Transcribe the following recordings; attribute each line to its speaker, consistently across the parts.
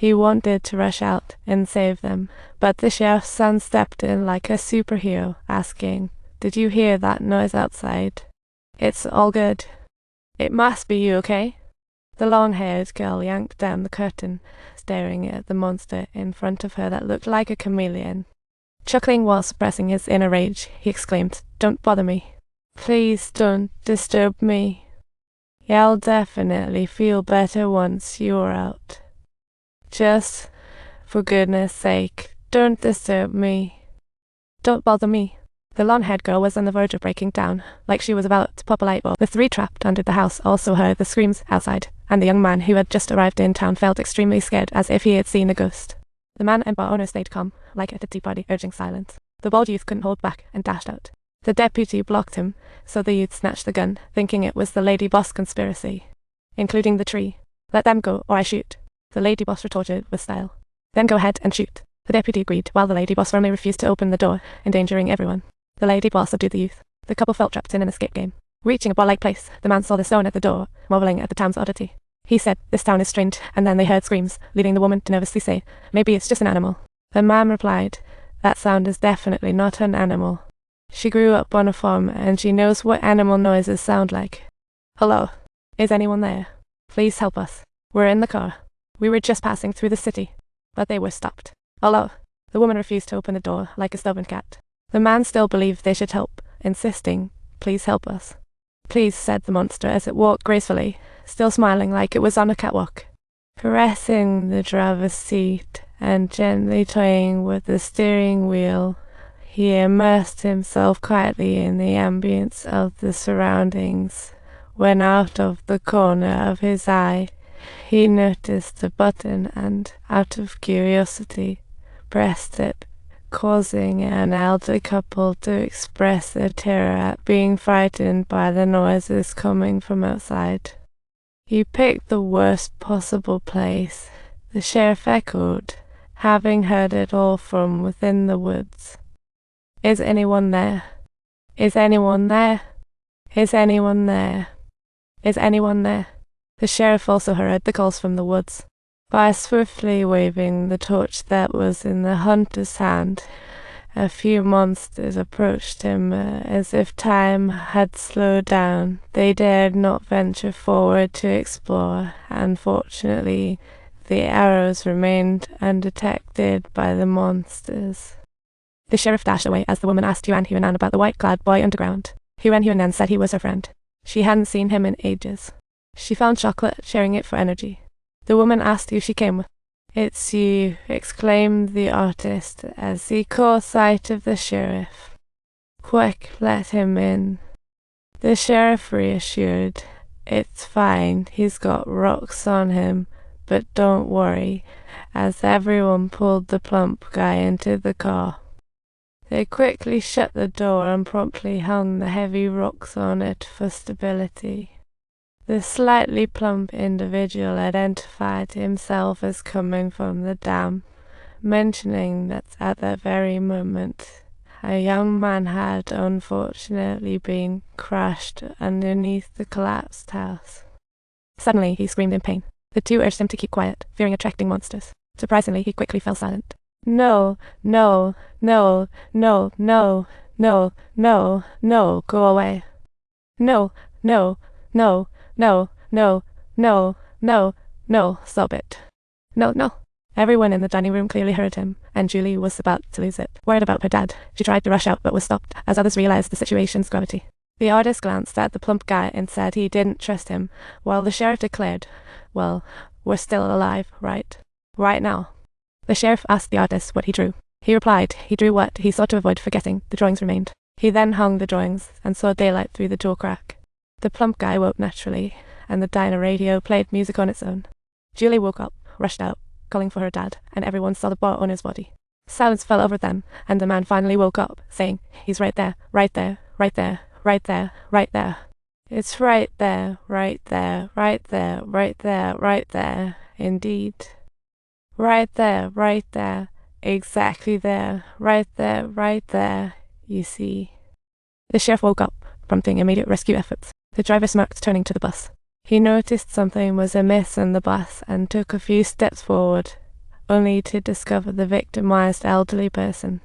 Speaker 1: He wanted to rush out and save them, but the sheriff's son stepped in like a superhero, asking, "Did you hear that noise outside?" "It's all good." "It must be you, okay?" The long-haired girl yanked down the curtain, staring at the monster in front of her that looked like a chameleon. Chuckling while suppressing his inner rage, he exclaimed, "Don't bother me. Please don't disturb me. You'll definitely feel better once you're out. Just, for goodness sake, don't disturb me. Don't bother me." The long-haired girl was on the verge of breaking down, like she was about to pop a light bulb. The three trapped under the house also heard the screams outside, and the young man who had just arrived in town felt extremely scared, as if he had seen a ghost. The man and bar owner stayed calm, like at a tea party, urging silence. The bald youth couldn't hold back and dashed out. The deputy blocked him, so the youth snatched the gun, thinking it was the Lady Boss conspiracy, including the tree. "Let them go, or I shoot," the Lady Boss retorted with style. "Then go ahead and shoot." The deputy agreed, while the Lady Boss firmly refused to open the door, endangering everyone. The Lady Boss subdued the youth. The couple felt trapped in an escape game. Reaching a bar-like place, the man saw the stone at the door, marveling at the town's oddity. He said, "This town is strange," and then they heard screams, leading the woman to nervously say, "Maybe it's just an animal." The man replied, "That sound is definitely not an animal. She grew up on a farm, and she knows what animal noises sound like. Hello? Is anyone there? Please help us. We're in the car. We were just passing through the city, but they were stopped. Hello?" The woman refused to open the door, like a stubborn cat. The man still believed they should help, insisting, "Please help us." "Please," said the monster as it walked gracefully, still smiling like it was on a catwalk. Caressing the driver's seat and gently toying with the steering wheel, he immersed himself quietly in the ambience of the surroundings, when out of the corner of his eye, he noticed a button and, out of curiosity, pressed it, causing an elder couple to express their terror at being frightened by the noises coming from outside. "You picked the worst possible place," the sheriff echoed, having heard it all from within the woods. "Is anyone there? Is anyone there? Is anyone there? Is anyone there?" The sheriff also heard the calls from the woods. By swiftly waving the torch that was in the hunter's hand, a few monsters approached him as if time had slowed down. They dared not venture forward to explore, and fortunately, the arrows remained undetected by the monsters. The sheriff dashed away as the woman asked Huan Huanan about the white-clad boy underground. Huan Huanan said he was her friend. She hadn't seen him in ages. She found chocolate, sharing it for energy. The woman asked who she came with. "It's you," exclaimed the artist as he caught sight of the sheriff. "Quick, let him in." The sheriff reassured, "It's fine, he's got rocks on him, but don't worry," as everyone pulled the plump guy into the car. They quickly shut the door and promptly hung the heavy rocks on it for stability. The slightly plump individual identified himself as coming from the dam, mentioning that at that very moment a young man had unfortunately been crushed underneath the collapsed house. Suddenly he screamed in pain. The two urged him to keep quiet, fearing attracting monsters. Surprisingly, he quickly fell silent. "No, no, no, no, no, no, no, no, go away. No, no, no, no, no, no, no, no, stop it. No, no." Everyone in the dining room clearly heard him, and Julie was about to lose it. Worried about her dad, she tried to rush out but was stopped, as others realized the situation's gravity. The artist glanced at the plump guy and said he didn't trust him, while the sheriff declared, "Well, we're still alive, right? Right now." The sheriff asked the artist what he drew. He replied he drew what he sought to avoid forgetting. The drawings remained. He then hung the drawings and saw daylight through the door crack. The plump guy woke naturally, and the diner radio played music on its own. Julie woke up, rushed out, calling for her dad, and everyone saw the bar owner's body. Silence fell over them, and the man finally woke up, saying, "He's right there, right there, right there, right there, right there. It's right there, right there, right there, right there, right there, indeed. Right there, exactly there, right there, you see." The sheriff woke up, prompting immediate rescue efforts. The driver smirked, turning to the bus. He noticed something was amiss in the bus and took a few steps forward, only to discover the victimized elderly person.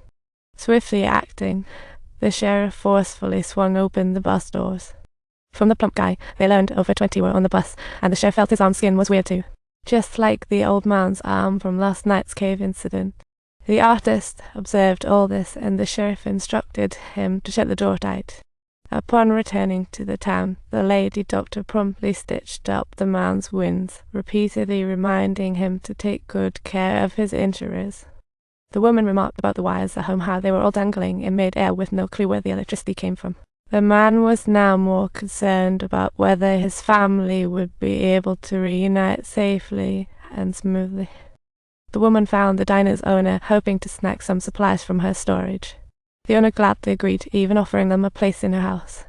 Speaker 1: Swiftly acting, the sheriff forcefully swung open the bus doors. From the plump guy, they learned over 20 were on the bus, and the sheriff felt his arm's skin was weird too. Just like the old man's arm from last night's cave incident. The artist observed all this, and the sheriff instructed him to shut the door tight. Upon returning to the town, the lady doctor promptly stitched up the man's wounds, repeatedly reminding him to take good care of his injuries. The woman remarked about the wires at home, how they were all dangling in mid-air with no clue where the electricity came from. The man was now more concerned about whether his family would be able to reunite safely and smoothly. The woman found the diner's owner hoping to snag some supplies from her storage. The owner gladly agreed, even offering them a place in her house.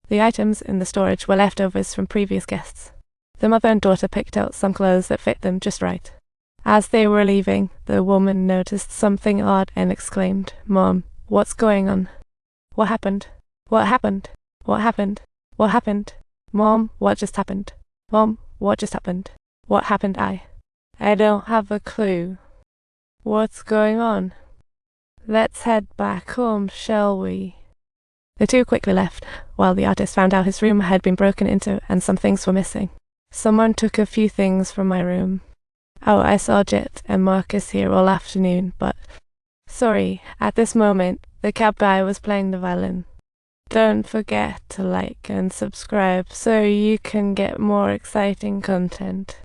Speaker 1: The items in the storage were leftovers from previous guests. The mother and daughter picked out some clothes that fit them just right. As they were leaving, the woman noticed something odd and exclaimed, "Mom, what's going on? What happened? What happened? What happened? What happened? Mom, what just happened? Mom, what just happened? What happened? I don't have a clue. What's going on? Let's head back home, shall we?" The two quickly left, while the artist found out his room had been broken into and some things were missing. "Someone took a few things from my room. Oh, I saw Jet and Marcus here all afternoon, but sorry, at this moment, the cab guy was playing the violin. Don't forget to like and subscribe so you can get more exciting content.